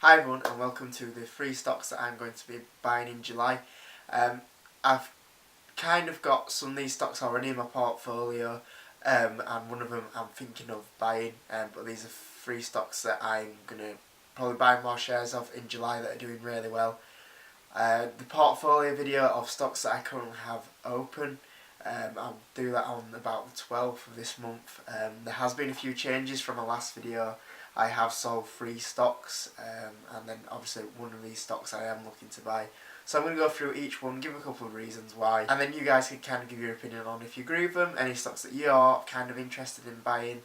Hi everyone and welcome to the 3 stocks that I'm going to be buying in July. I've kind of got some of these stocks already in my portfolio, and one of them I'm thinking of buying, but these are 3 stocks that I'm going to probably buy more shares of in July that are doing really well. The portfolio video of stocks that I currently have open, I'll do that on about the 12th of this month. There has been a few changes from my last video. I have sold 3 stocks, and then obviously one of these stocks I am looking to buy. So I'm going to go through each one, give a couple of reasons why, and then you guys can kind of give your opinion on if you agree with them, any stocks that you're kind of interested in buying,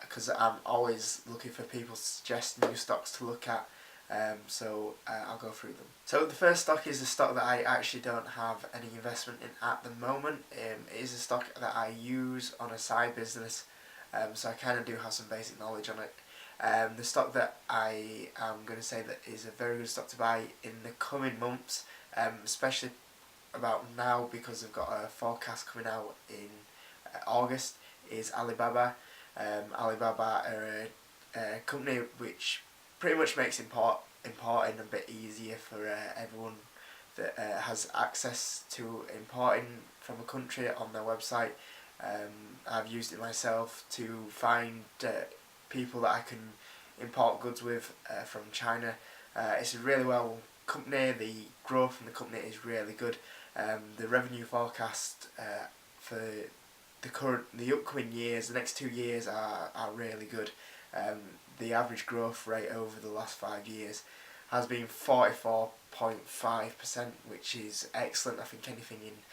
because I'm always looking for people to suggest new stocks to look at. I'll go through them. So the first stock is a stock that I actually don't have any investment in at the moment. It is a stock that I use on a side business, so I kind of do have some basic knowledge on it. The stock that I am going to say that is a very good stock to buy in the coming months, especially about now because they've got a forecast coming out in August, is Alibaba. Alibaba are a company which pretty much makes importing a bit easier for everyone that has access to importing from a country on their website. I've used it myself to find people that I can import goods with from China. It's a really well company. The growth in the company is really good. The revenue forecast for the upcoming years, the next 2 years are really good. The average growth rate over the last 5 years has been 44.5%, which is excellent. I think anything in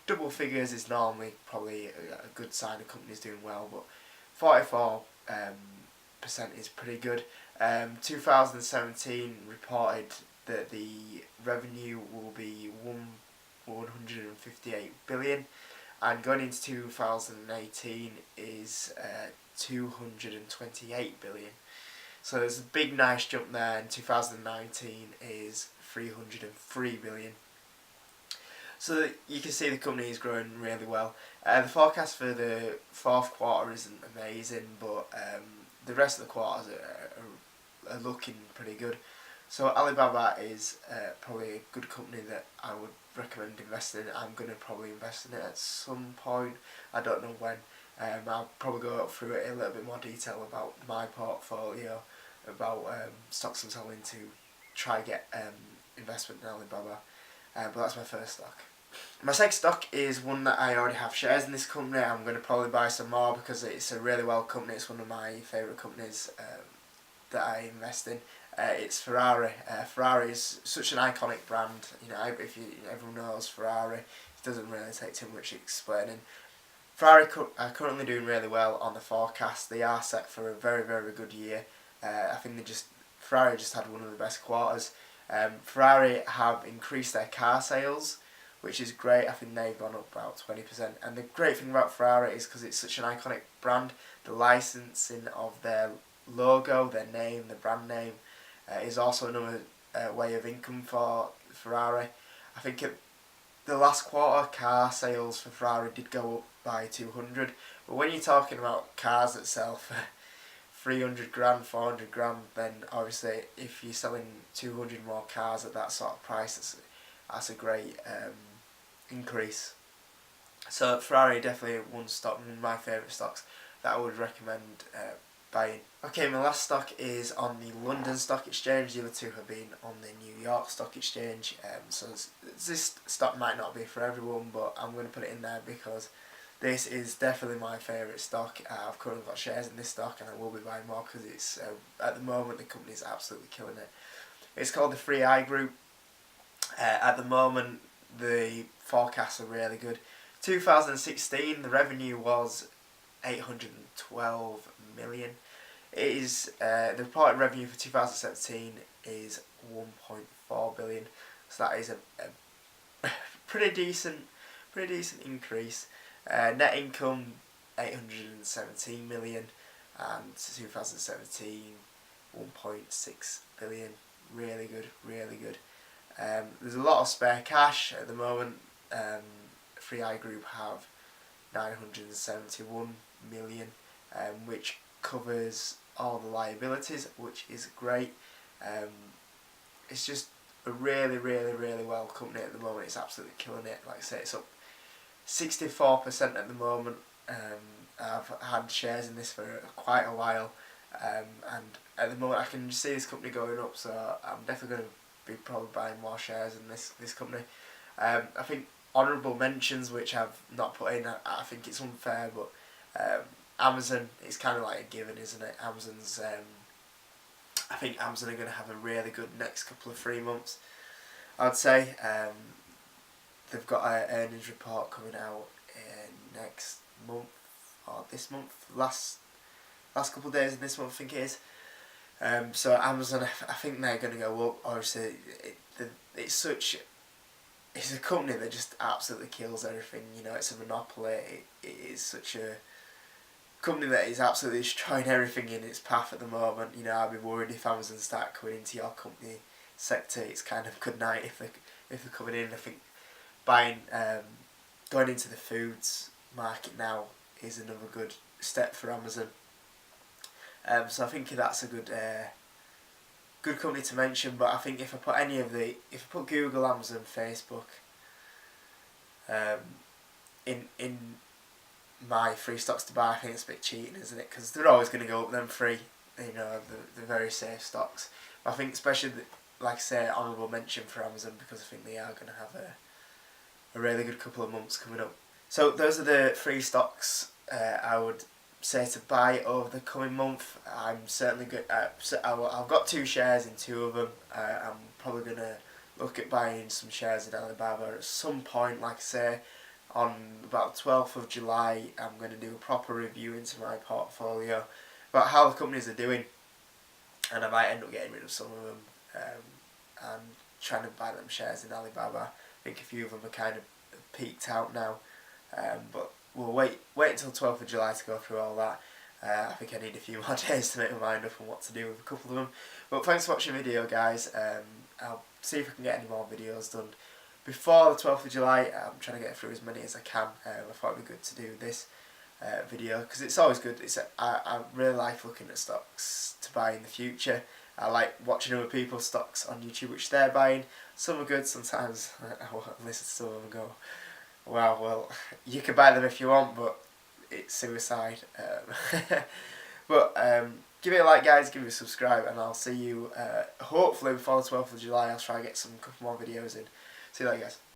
double figures is normally probably a good sign a company's doing well, but 44% is pretty good. 2017 reported that the revenue will be 158 billion, and going into 2018 is 228 billion. So there's a big nice jump there, and 2019 is 303 billion. So you can see the company is growing really well. The forecast for the fourth quarter isn't amazing, but the rest of the quarters are looking pretty good. So Alibaba is probably a good company that I would recommend investing in. I'm going to probably invest in it at some point. I don't know when. I'll probably go through it in a little bit more detail about my portfolio, about stocks I'm selling to try get investment in Alibaba. But that's my first stock. My second stock is one that I already have shares in this company. I'm going to probably buy some more because it's a really well company. It's one of my favourite companies that I invest in. It's Ferrari. Ferrari is such an iconic brand. Everyone knows Ferrari. It doesn't really take too much explaining. Ferrari are currently doing really well on the forecast. They are set for a very, very good year. I think Ferrari just had one of the best quarters. Ferrari have increased their car sales, which is great. I think they've gone up about 20%. And the great thing about Ferrari is because it's such an iconic brand, the licensing of their logo, their name, the brand name, is also another way of income for Ferrari. I think the last quarter car sales for Ferrari did go up by 200, but when you're talking about cars that sell for 300 grand, 400 grand, then obviously if you're selling 200 more cars at that sort of price, that's a great increase. So Ferrari definitely one of my favourite stocks that I would recommend buying. Okay, my last stock is on the London Stock Exchange. The other two have been on the New York Stock Exchange. So this stock might not be for everyone, but I'm going to put it in there because this is definitely my favourite stock. I've currently got shares in this stock, and I will be buying more because it's at the moment the company is absolutely killing it. It's called the 3i Group. At the moment, the forecasts are really good. 2016, the revenue was 812 million. It is the reported revenue for 2017 is 1.4 billion. So that is a pretty decent increase. Net income 817 million, and 2017 1.6 billion. Really good, really good. There's a lot of spare cash at the moment. 3i Group have 971 million, which covers all the liabilities, which is great. It's just a really, really, really well company at the moment. It's absolutely killing it. Like I say, it's up 64% at the moment. I've had shares in this for quite a while, and at the moment I can see this company going up, so I'm definitely going to be probably buying more shares in this company. I think honourable mentions, which I've not put in, I think it's unfair, but Amazon is kind of like a given, isn't it? I think Amazon are going to have a really good next couple of 3 months, I'd say. They've got an earnings report coming out next month, or this month, last couple of days of this month I think it is. So Amazon, I think they're going to go up. Obviously, it's a company that just absolutely kills everything. You know, it's a monopoly. It is such a company that is absolutely destroying everything in its path at the moment. You know, I'd be worried if Amazon start coming into your company sector. It's kind of good night if they're coming in. I think buying going into the foods market now is another good step for Amazon. So I think that's a good company to mention. But I think if I put Google, Amazon, Facebook in my free stocks to buy, I think it's a bit cheating, isn't it? Because they're always going to go up them free. You know, the very safe stocks. But I think especially like I say, honourable mention for Amazon, because I think they are going to have a really good couple of months coming up. So those are the three stocks I would say to buy over the coming month. I'm certainly good. I've got 2 shares in 2 of them. I'm probably going to look at buying some shares in Alibaba at some point. Like I say, on about the 12th of July, I'm going to do a proper review into my portfolio about how the companies are doing, and I might end up getting rid of some of them and trying to buy them shares in Alibaba. I think a few of them are kind of peaked out now, but we'll wait until 12th of July to go through all that. I think I need a few more days to make my mind up on what to do with a couple of them. But thanks for watching the video, guys. I'll see if I can get any more videos done before the 12th of July. I'm trying to get through as many as I can. I thought it would be good to do this video because it's always good. I really like looking at stocks to buy in the future. I like watching other people's stocks on YouTube which they're buying. Some are good, sometimes I listen to some of them and go, wow, well, you can buy them if you want, but it's suicide. But give it a like, guys, give it a subscribe, and I'll see you hopefully before the 12th of July. I'll try to get some couple more videos in. See you later, guys.